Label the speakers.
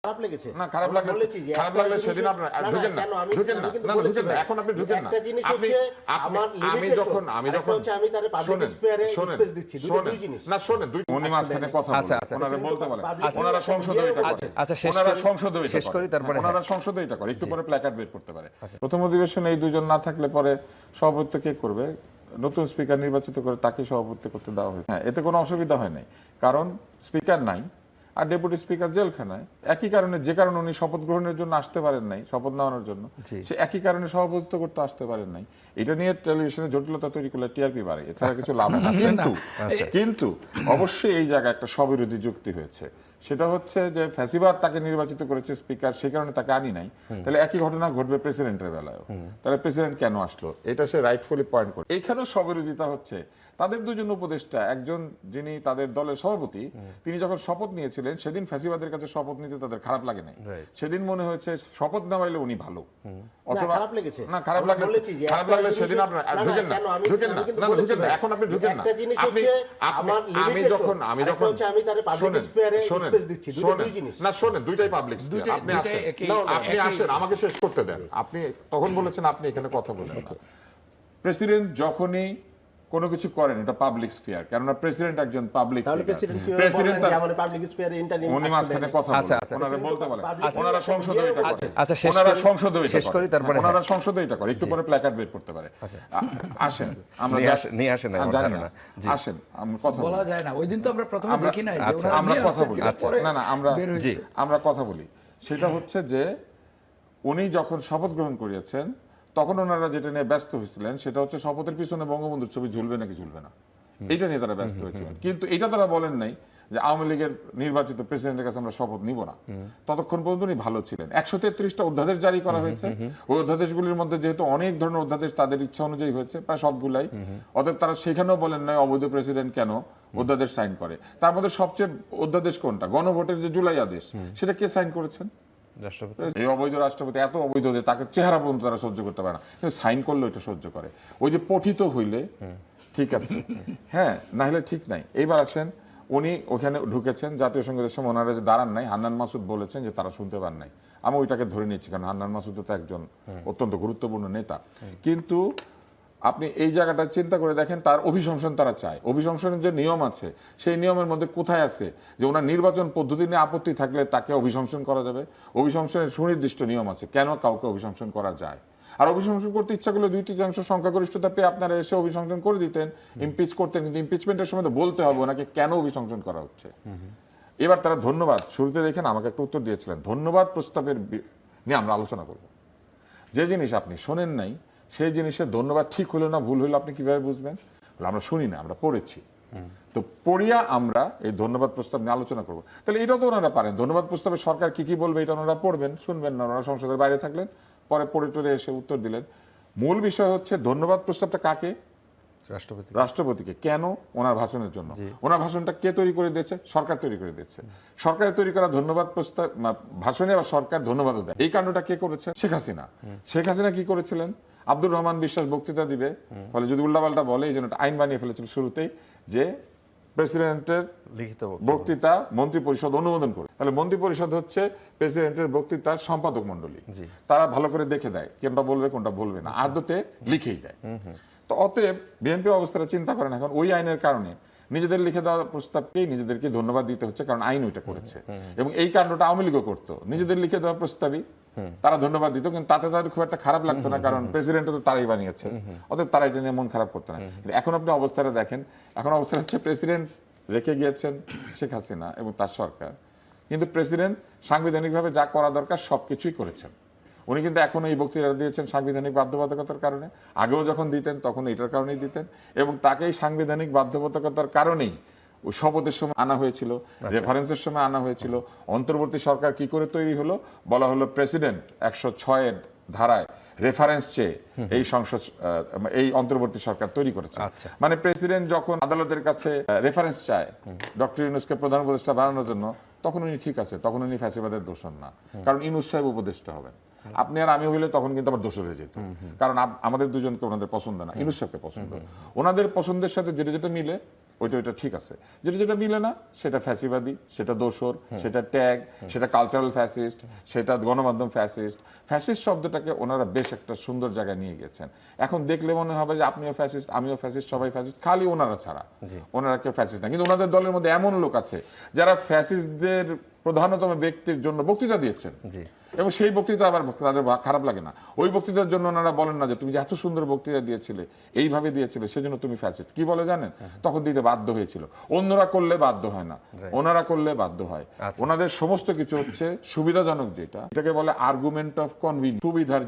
Speaker 1: খারাপ লেগেছে
Speaker 2: না খারাপ লাগলে সেদিন আপনার ঢুকেন না ঢুকেন না এখন আপনি ঢুকেন না আমি যখন
Speaker 1: আমি তার পাবলিক স্পেয়ারে স্পেস দিচ্ছি দুই জিনিস
Speaker 2: না শোনেন দুই উনি মাঝখানে কথা ওনারা বলতে বলেন ওনারা সংসদে এটা করে ওনারা সংসদে শেষ করি তারপরে ওনারা সংসদে এটা করে একটু পরে প্ল্যাকার্ড বের করতে পারে প্রথম অধিবেশনে এই দুজন না থাকলে পরে সভাপতিত্ব কে করবে নতুন স্পিকার নির্বাচিত করে তাকে সভাপতি করতে দেওয়া হয়েছে হ্যাঁ এতে কোনো অসুবিধা হয় নাই কারণ স্পিকার নাই আর ডেপুটি স্পিকার জেলখানায় একই কারণে যে কারণে উনি শপথ গ্রহণের জন্য আসতে পারেন নাই শপথ নেওয়ানোর জন্য সে একই কারণে সভাপতিত্ব করতে আসতে পারেন নাই এটা নিয়ে টেলিভিশনে জটিলতা তৈরি করলে টিআরপি বাড়ে এছাড়া কিছু লাভ না কিন্তু অবশ্যই এই জায়গায় একটা স্ববিরোধী যুক্তি হয়েছে সেটা হচ্ছে যে ফ্যাসিবাদ তাকে নির্বাচিত করেছে স্পিকার সে কারণে তাকে আনি নাই তাহলে একই ঘটনা ঘটবে প্রেসিডেন্টের বেলায়ও তাহলে প্রেসিডেন্ট কেন আসলো এটা সে রাইটফুলি পয়েন্ট করে এখানেও স্ববিরোধিতা হচ্ছে তাদের দুজন উপদেষ্টা একজন যিনি তাদের দলের সভাপতি তিনি যখন শপথ নিয়েছিলেন সেদিন ফ্যাসিবাদের কাছে শপথ নিতে তাদের খারাপ লাগে নাই সেদিন মনে হয়েছে শপথ নেওয়াইলে উনি ভালো অথবা
Speaker 1: খারাপ লেগেছে
Speaker 2: না খারাপ লাগলে সেদিন আপনার ঢুকেন না এখন আপনি ঢুকেন না আমি যখন
Speaker 1: আমি তার পাবলিক স্পেয়ারে স্পেস দিচ্ছি দুই জিনিস
Speaker 2: না শোনেন দুইটাই পাবলিক স্পেয়ার আপনি আসেন আমাকে শেষ করতে দেন আপনি তখন বলেছেন আপনি এখানে কথা বলেন না প্রেসিডেন্ট যখনই কোনো কিছু করেন এটা পাবলিক স্ফিয়ার কেননা প্রেসিডেন্ট একজন পাবলিক
Speaker 1: প্রেসিডেন্ট আমাদের পাবলিক স্ফিয়ারে ইন্টারনেট
Speaker 2: উনি মাঝখানে কথা ওনারা বলতে বলেন ওনারা সংসদে এটা করে ওনারা সংসদে শেষ করি তারপরে ওনারা সংসদে এটা করে একটু পরে প্ল্যাকার্ড বের করতে পারে আসেন আমরা নিয়ে আসেন আসেন আমরা কথা
Speaker 3: বলা যায় না ওই দিন তো আমরা প্রথমে দেখি নাই
Speaker 2: আমরা কথা বলি না আমরা কথা বলি সেটা হচ্ছে যে উনি যখন শপথ গ্রহণ করিয়েছেন তখন ওনারা যেটা নিয়ে ব্যস্ত হয়েছিলেন সেটা হচ্ছে শপথের পিছনে বঙ্গবন্ধুর ছবি ঝুলবে নাকি ঝুলবে না এটা নিয়ে তারা ব্যস্ত হয়েছিলেন কিন্তু এটা তারা বলেন নাই যে আওয়ামী লীগের নির্বাচিত প্রেসিডেন্টের কাছে আমরা শপথ নিব না ততক্ষণ পর্যন্ত উনি ভালো ছিলেন 133টা অধ্যাদেশ জারি করা হয়েছে ওই অধ্যাদেশগুলির মধ্যে যেহেতু অনেক ধরনের অধ্যাদেশ তাদের ইচ্ছা অনুযায়ী হয়েছে প্রায় সবগুলাই অতএব তারা সেখানেও বলেন নাই অবৈধ প্রেসিডেন্ট কেন অধ্যাদেশ সাইন করে তার মধ্যে সবচেয়ে অধ্যাদেশ কোনটা গণভোটের যে জুলাই আদেশ সেটা কে সাইন করেছেন এই অবৈধ রাষ্ট্রপতি এত অবৈধ যে তাকে চেহারা পর্যন্ত তারা সহ্য করতে পারে না কিন্তু সাইন করলে এটা সহ্য করে ওই যে পঠিত হইলে ঠিক আছে হ্যাঁ না হলে ঠিক নাই এইবার আছেন উনি ওখানে ঢুকেছেন জাতীয় সংগীতের সময় ওনারা যে দাঁড়ান নাই হান্নান মাসুদ বলেছেন যে তারা শুনতে পান নাই আমি ওইটাকে ধরে নিচ্ছি কারণ হান্নান মাসুদ তো একজন অত্যন্ত গুরুত্বপূর্ণ নেতা কিন্তু আপনি এই জায়গাটা চিন্তা করে দেখেন তার অভিশংসন তারা চায় অভিশংসনের যে নিয়ম আছে সেই নিয়মের মধ্যে কোথায় আছে যে ওনার নির্বাচন পদ্ধতি নিয়ে আপত্তি থাকলে তাকে অভিশংসন করা যাবে অভিশংসনের সুনির্দিষ্ট নিয়ম আছে কেন কাউকে অভিশংসন করা যায় আর অভিশংসন করতে ইচ্ছা করলে 2/3 সংখ্যাগরিষ্ঠতা পেয়ে আপনারা এসে অভিশংসন করে দিতেন ইমপিচ করতেন কিন্তু ইমপিচমেন্টের সময় তো বলতে হবে ওনাকে কেন অভিশংসন করা হচ্ছে এবার তারা ধন্যবাদ শুরুতে দেখেন আমাকে একটা উত্তর দিয়েছিলেন ধন্যবাদ প্রস্তাবের নিয়ে আমরা আলোচনা করব যে জিনিস আপনি শোনেন নাই সেই জিনিসের ধন্যবাদ ঠিক হলো না ভুল হলো আপনি কিভাবে বুঝবেন আমরা শুনি না আমরা পড়েছি তো পড়িয়া আমরা এই ধন্যবাদ প্রস্তাব নিয়ে আলোচনা করবো তাহলে এটাও তো ওনারা পারেন ধন্যবাদ প্রস্তাবে সরকার কি কি বলবে এটা ওনারা পড়বেন শুনবেন না ওনারা সংসদের বাইরে থাকলেন পরে পড়ে টরে এসে উত্তর দিলেন মূল বিষয় হচ্ছে ধন্যবাদ প্রস্তাবটা কাকে রাষ্ট্রপতিকে কেন ওনার ভাষণের জন্য ওনার ভাষণটা কে তৈরি করে দিয়েছে সরকার তৈরি করে দিয়েছে সরকারের তৈরি করা ধন্যবাদ প্রস্তাব ভাষণে আবার সরকার ধন্যবাদও দেয় এই কাণ্ডটা কে করেছে শেখ হাসিনা কি করেছিলেন আব্দুর রহমান বিশ্বাস বক্তৃতা দিবে ফলে যদি উল্টাপাল্টা বলে এই জন্য আইন বানিয়ে ফেলেছিল শুরুতেই যে প্রেসিডেন্টের লিখিত বক্তৃতা মন্ত্রী পরিষদ অনুমোদন করে তাহলে মন্ত্রী পরিষদ হচ্ছে প্রেসিডেন্টের বক্তৃতার সম্পাদক মন্ডলী তারা ভালো করে দেখে দেয় কোনটা বলবে কোনটা বলবে না আদতে লিখেই দেয় তো অতএব বিএনপি অবস্থাটা চিন্তা করেন এখন ওই আইনের কারণে নিজেদের লিখে দেওয়া প্রস্তাবকেই নিজেদেরকে ধন্যবাদ দিতে হচ্ছে কারণ আইন ওইটা করেছে এবং এই কাণ্ডটা আওয়ামী লীগও করতো নিজেদের লিখে দেওয়া প্রস্তাবই তারা ধন্যবাদ দিত কিন্তু তাতে তাদের খুব একটা খারাপ লাগতো না কারণ প্রেসিডেন্ট তো তারাই বানিয়েছে অতএব তারা এটা নিয়ে মন খারাপ করতো না এখন আপনি অবস্থাটা দেখেন এখন অবস্থা হচ্ছে প্রেসিডেন্ট রেখে গিয়েছেন শেখ হাসিনা এবং তার সরকার কিন্তু প্রেসিডেন্ট সাংবিধানিকভাবে যা করা দরকার সবকিছুই করেছেন উনি কিন্তু এখন এই বক্তৃতা দিয়েছেন সাংবিধানিক বাধ্যবাধকতার কারণে আগেও যখন দিতেন তখন এটার কারণেই দিতেন এবং তাকেই সাংবিধানিক বাধ্যবাধকতার কারণেই ওই শপথের সময় আনা হয়েছিল রেফারেন্সের সময় আনা হয়েছিল অন্তর্বর্তী সরকার কি করে তৈরি হলো বলা হলো প্রেসিডেন্ট 106 ধারায় রেফারেন্স চেয়ে এই সংসদ এই অন্তর্বর্তী সরকার তৈরি করেছে মানে প্রেসিডেন্ট যখন আদালতের কাছে রেফারেন্স চায় ডক্টর ইউনূসকে প্রধান উপদেষ্টা বানানোর জন্য তখন উনি ঠিক আছে তখন উনি ফ্যাসিবাদের দোষর না কারণ ইউনূস সাহেব উপদেষ্টা হবেন আপনি আর আমি হইলে তখন কিন্তু আমার দোষর হয়ে যেত কারণ আমাদের দুজনকে ওনাদের পছন্দ না ইউনূস সাহেবকে পছন্দ ওনাদের পছন্দের সাথে যেটা যেটা মিলে ওইটা ঠিক আছে, যেটা যেটা মিলে না সেটা ফ্যাসিবাদী, সেটা দোসর, সেটা ট্যাগ, সেটা কালচারাল ফ্যাসিস্ট, সেটা গণমাধ্যম ফ্যাসিস্ট। ফ্যাসিস্ট শব্দটাকে ওনারা বেশ একটা সুন্দর জায়গায় নিয়ে গেছেন। এখন দেখলে মনে হবে যে আপনিও ফ্যাসিস্ট, আমিও ফ্যাসিস্ট, সবাই ফ্যাসিস্ট, খালি ওনারা ছাড়া ওনারা কেউ ফ্যাসিস্ট না। কিন্তু ওনাদের দলের মধ্যে এমন লোক আছে যারা ফ্যাসিস্টদের প্রধানতম ব্যক্তির জন্য বক্তৃতা দিয়েছেন, এবং সেই বক্তৃতা আবার তাদের খারাপ লাগে না। ওই বক্তৃতার জন্য ওনারা বলেন না যে তুমি যে এত সুন্দর বক্তৃতা দিয়েছিলে, এইভাবে দিয়েছিলে, সেজন্য তুমি ফ্যাসিস্ট। কি বলে জানেন? তখন দিতে বাধ্য হয়েছিল। অন্যরা করলে বাধ্য হয় না, ওনারা করলে বাধ্য হয়। ওনাদের সমস্ত কিছু হচ্ছে সুবিধাজনক, যেটা এটাকে বলে আর্গুমেন্ট অফ কনভিনিয়েন্স, সুবিধার